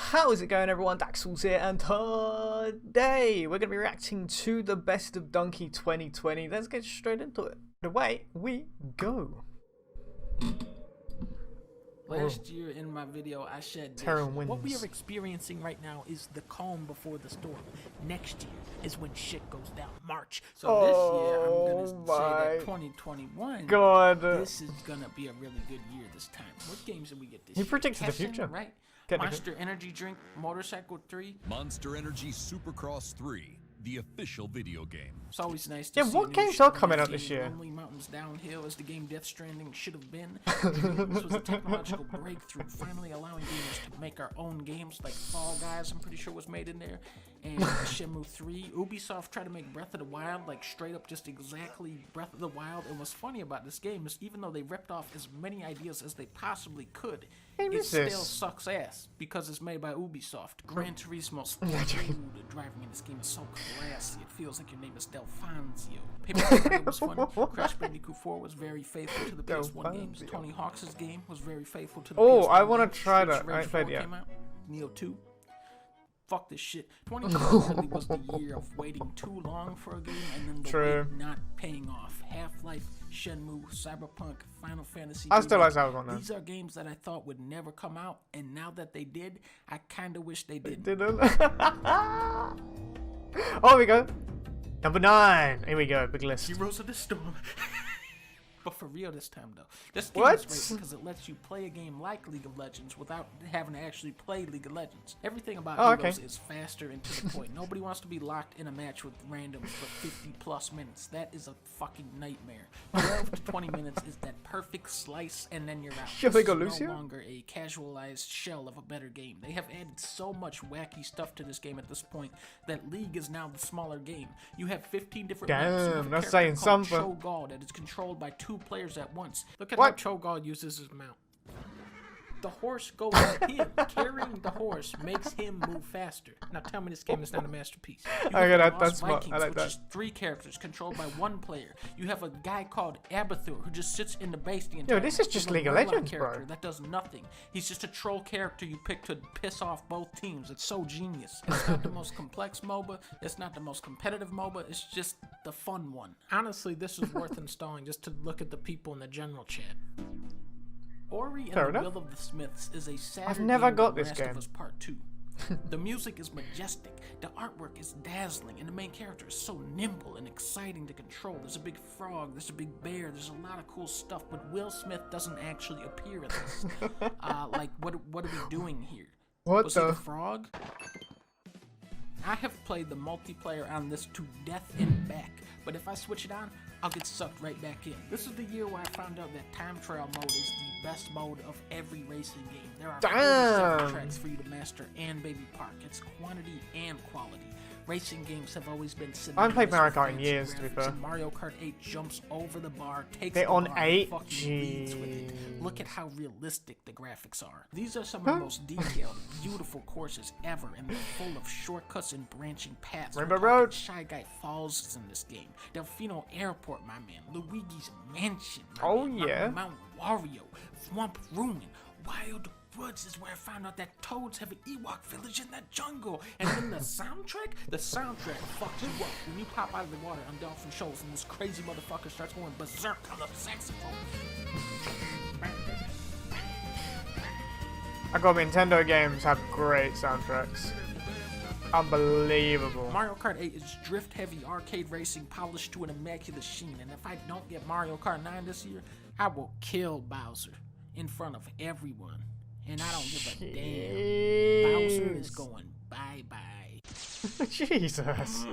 How is it going, everyone? Daxellz here, and today we're going to be reacting to the best of Dunkey 2020. Let's get straight into it. Away we go. Last year in my video, I said this. What we are experiencing right now is the calm before the storm. Next year is when shit goes down. March. So this year, I'm going to say that 2021, this is going to be a really good year this time. What games did we get this year? He predicted the future. Right? Monster Energy Drink, Motorcycle 3. Monster Energy Supercross 3, the official video game. It's always nice to see what games are coming out this year? Lonely Mountains Downhill as the game Death Stranding should have been. This was a technological breakthrough, finally allowing gamers to make our own games, like Fall Guys, I'm pretty sure was made in there. And Shenmue 3. Ubisoft tried to make Breath of the Wild, like straight up just exactly Breath of the Wild. And what's funny about this game is even though they ripped off as many ideas as they possibly could, it still sucks ass because it's made by Ubisoft. Gran Turismo, the driving in this game is so classy. It feels like your name is Delfonzio. Paper was fun. Crash Bandicoot 4 was very faithful to the PS1 games. Tony Hawk's game was very faithful to the PS1 I want to try that. I played it. Neo 2. Fuck this shit. 2020 really was the year of waiting too long for a game and then the wait not paying off. Half-Life, Shenmue, Cyberpunk, Final Fantasy. I still like Cyberpunk. These are games that I thought would never come out, and now that they did, I kind of wish they didn't. Oh, here we go. Number 9. Here we go. Big list. Heroes of the Storm. But for real this time, though. This game is great because it lets you play a game like League of Legends without having to actually play League of Legends. Everything about Heroes is faster and to the point. Nobody wants to be locked in a match with randoms for 50+ minutes. That is a fucking nightmare. 12 to 20 minutes is that perfect slice, and then you're out. This is no longer a casualized shell of a better game. They have added so much wacky stuff to this game at this point that League is now the smaller game. You have 15 different maps. Damn, that's saying something. Cho'Gall that is controlled by 2 players at once. Look at how Cho'Gall uses his mount. The horse goes with him. Carrying the horse makes him move faster. Now tell me this game is not a masterpiece. That's smart. I like that. Which is 3 characters controlled by 1 player. You have a guy called Abathur who just sits in the base the entire time. This is just League of Legends, bro. That does nothing. He's just a troll character you pick to piss off both teams. It's so genius. It's not the most complex MOBA. It's not the most competitive MOBA. It's just the fun one. Honestly, this is worth installing just to look at the people in the general chat. Ori and the Will of the Smiths is a sad I've never got this Last game. of Us Part 2. The music is majestic, the artwork is dazzling, and the main character is so nimble and exciting to control. There's a big frog, there's a big bear, there's a lot of cool stuff, but Will Smith doesn't actually appear in this. Like, what are we doing here? Was he the frog? I have played the multiplayer on this to death and back, but if I switch it on, I'll get sucked right back in. This is the year where I found out that time trial mode is the best mode of every racing game. There are 47 tracks for you to master and Baby Park. It's quantity and quality. Racing games have always been synonymous. I haven't played Mario Kart in years, to be fair. Mario Kart 8 jumps over the bar, takes They're the on bar, 8? fucking leads with it. Look at how realistic the graphics are. These are some of the most detailed, beautiful courses ever, and they're full of shortcuts and branching paths. Rainbow Road. Shy Guy Falls is in this game. Delfino Airport, my man. Luigi's Mansion, Mount Wario, Swamp Ruin, Wild Woods is where I found out that toads have an Ewok village in that jungle. And then the soundtrack fucks you up when you pop out of the water on Dolphin Shoals and this crazy motherfucker starts going berserk on the saxophone. I got Nintendo games have great soundtracks. Unbelievable. Mario Kart 8 is drift-heavy arcade racing polished to an immaculate sheen, and if I don't get Mario Kart 9 this year, I will kill Bowser in front of everyone. And I don't give a damn. Bowser is going bye-bye. Jesus.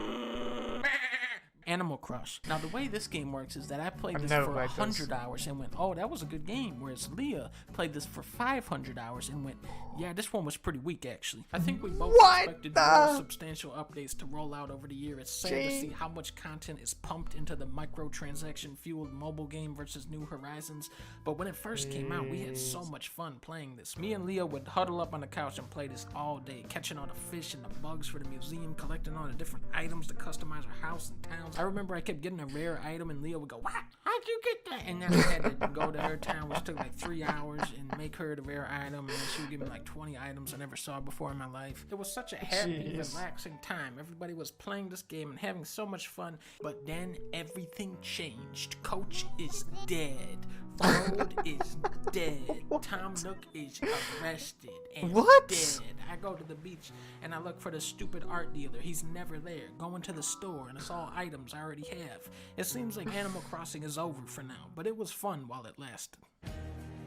Animal Crush. Now, the way this game works is that I played this for 100 hours and went, oh, that was a good game. Whereas Leah played this for 500 hours and went, yeah, this one was pretty weak, actually. I think we both expected more substantial updates to roll out over the year. It's sad to see how much content is pumped into the microtransaction-fueled mobile game versus New Horizons. But when it first came out, we had so much fun playing this. Me and Leah would huddle up on the couch and play this all day, catching all the fish and the bugs for the museum, collecting all the different items to customize our house and towns. I remember I kept getting a rare item and Leah would go, "What? How'd you you get that? And then I had to go to her town, which took like 3 hours, and make her the rare item, and then she would give me like 20 items I never saw before in my life. It was such a happy, relaxing time. Everybody was playing this game and having so much fun, but then everything changed. Coach is dead. Road is dead. Tom Nook is arrested and dead. I go to the beach and I look for the stupid art dealer. He's never there. Going to the store and it's all items I already have. It seems like Animal Crossing is over for now, but it was fun while it lasted.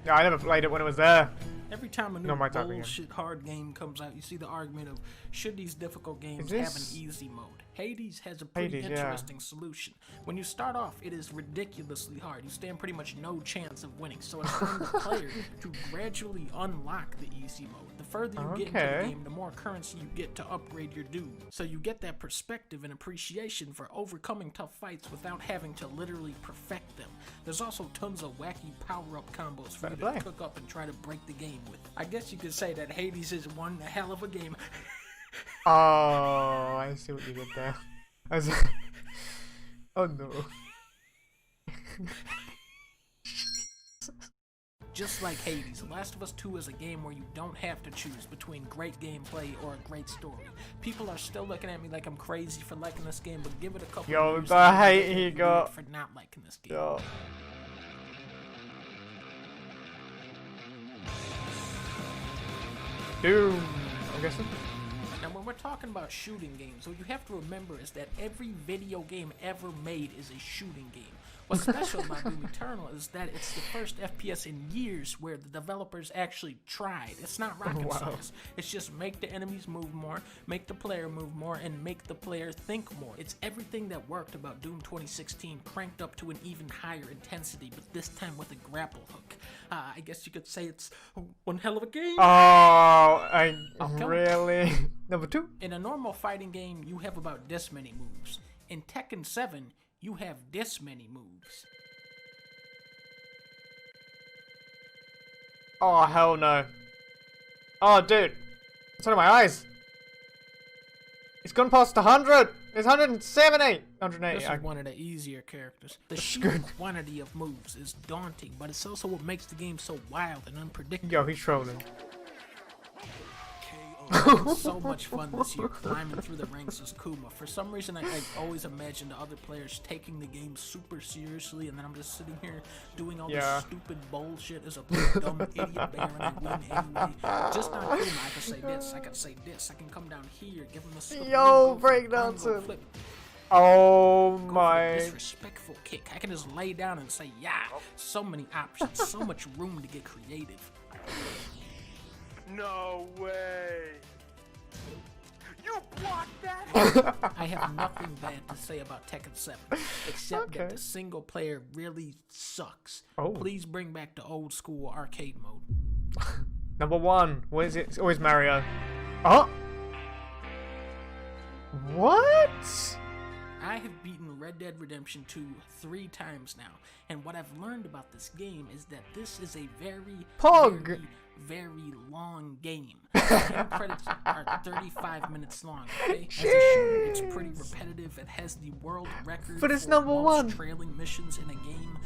Yeah, I never played it when it was there. Every time a new bullshit hard game comes out, you see the argument of, should these difficult games have an easy mode? Hades has a pretty interesting solution. When you start off, it is ridiculously hard. You stand pretty much no chance of winning, so it's on the player to gradually unlock the easy mode. The further you get into the game, the more currency you get to upgrade your dude. So you get that perspective and appreciation for overcoming tough fights without having to literally perfect them. There's also tons of wacky power-up combos for you to cook up and try to break the game with. I guess you could say that Hades is one hell of a game. Oh, I see what you did there. Oh no. Just like Hades, The Last of Us 2 is a game where you don't have to choose between great gameplay or a great story. People are still looking at me like I'm crazy for liking this game, but give it a couple years. The hate he got for not liking this game. Yo. Doom, I'm guessing. Now, when we're talking about shooting games, what you have to remember is that every video game ever made is a shooting game. What's special about Doom Eternal is that it's the first FPS in years where the developers actually tried. It's not rocket science. It's just make the enemies move more, make the player move more, and make the player think more. It's everything that worked about Doom 2016 cranked up to an even higher intensity, but this time with a grapple hook. I guess you could say it's one hell of a game. Oh, really? Number 2? In a normal fighting game, you have about this many moves. In Tekken 7, you have this many moves. Oh, hell no. Oh, dude. It's under my eyes. It's gone past 100. It's 170. 180. This is one of the easier characters. The sheer quantity of moves is daunting, but it's also what makes the game so wild and unpredictable. Yo, he's trolling. So much fun this year climbing through the ranks as Kuma. For some reason, I always imagined the other players taking the game super seriously, and then I'm just sitting here doing all this stupid bullshit as a dumb idiot bear, and I win anyway. Just on Kuma, I can say this, I can say this, I can come down here, give him a breakdancing. Oh my. Disrespectful kick. I can just lay down and say, yeah. So many options, so much room to get creative. No way! You blocked that? I have nothing bad to say about Tekken 7, except that the single player really sucks. Please bring back the old school arcade mode. Number 1. What is it? It's always Mario. Oh! What? I have beaten Red Dead Redemption 2 3 times now, and what I've learned about this game is that this is a very long game. The game credits are 35 minutes long, okay? As a shooter, it's pretty repetitive. It has the world record but it's for number most 1 trailing missions in a game.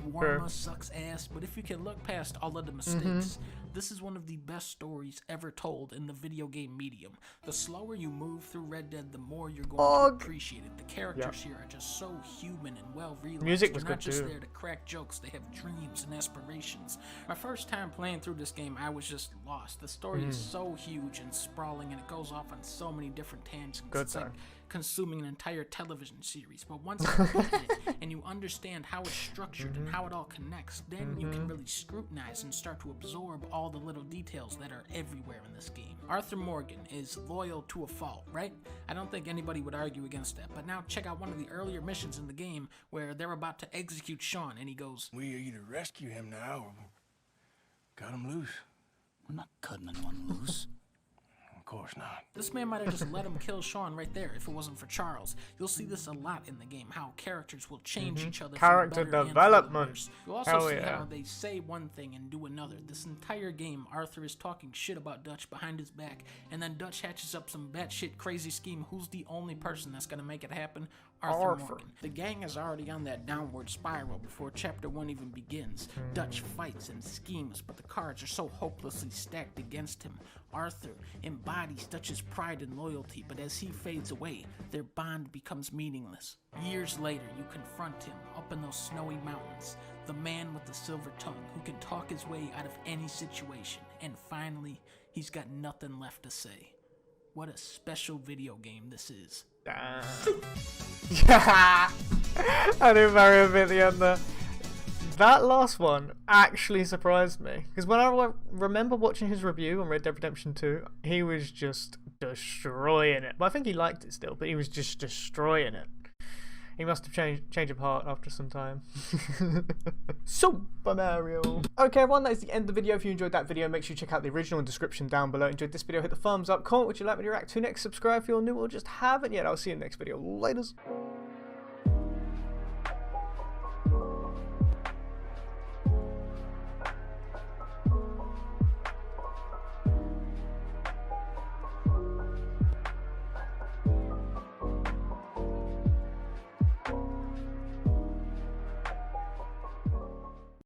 Warma sucks ass, but if you can look past all of the mistakes, this is one of the best stories ever told in the video game medium. The slower you move through Red Dead, the more you're going to appreciate it. The characters here are just so human and well realized. Music was They're not good just too. there to crack jokes, they have dreams and aspirations. My first time playing through this game, I was just lost. The story is so huge and sprawling, and it goes off on so many different tangents. It's like consuming an entire television series. But once you've beaten it and you understand how it's structured and how it all connects, then you can really scrutinize and start to absorb all the little details that are everywhere in this game. Arthur Morgan is loyal to a fault, right? I don't think anybody would argue against that. But now check out one of the earlier missions in the game where they're about to execute Sean, and he goes, We either rescue him now or cut him loose. I'm not cutting anyone loose. Of course not. This man might have just let him kill Sean right there if it wasn't for Charles. You'll see this a lot in the game, how characters will change each other. Character development. You'll also see how they say one thing and do another. This entire game, Arthur is talking shit about Dutch behind his back, and then Dutch hatches up some batshit crazy scheme. Who's the only person that's gonna make it happen? Arthur Morgan. The gang is already on that downward spiral before chapter 1 even begins. Dutch fights and schemes, but the cards are so hopelessly stacked against him. Arthur embodies Dutch's pride and loyalty, but as he fades away, their bond becomes meaningless. Years later, you confront him up in those snowy mountains, the man with the silver tongue who can talk his way out of any situation, and finally, he's got nothing left to say. What a special video game this is. Yeah, I knew Mario bit at the end there. That last one actually surprised me, because when I remember watching his review on Red Dead Redemption 2, he was just destroying it. But I think he liked it still, but he was just destroying it. He must have changed of heart after some time. Super Mario. Okay, everyone, that is the end of the video. If you enjoyed that video, make sure you check out the original in the description down below. Enjoyed this video, hit the thumbs up, comment what you'd like me to react to next, subscribe if you're new or just haven't yet. I'll see you in the next video. Laters.